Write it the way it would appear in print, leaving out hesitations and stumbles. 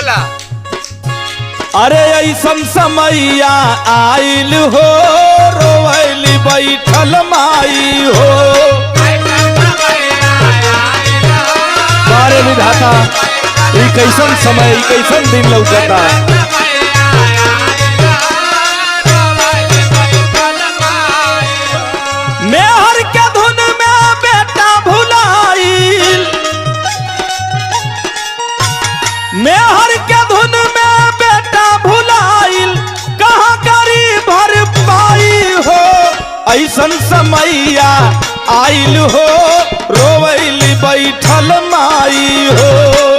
बोला। अरे ऐसन समैया आइल हो रोवैली बैठल माई हो। बारे विधाता ई कैसन समय ई कैसन दिन लौकता। मेहर के धुन में बेटा भुलाइल, मेहर के धुन में बेटा भुलाइल, कहाँ करी भर पाई हो। ऐसन समैया आइल हो रोवैली बैठल माई हो।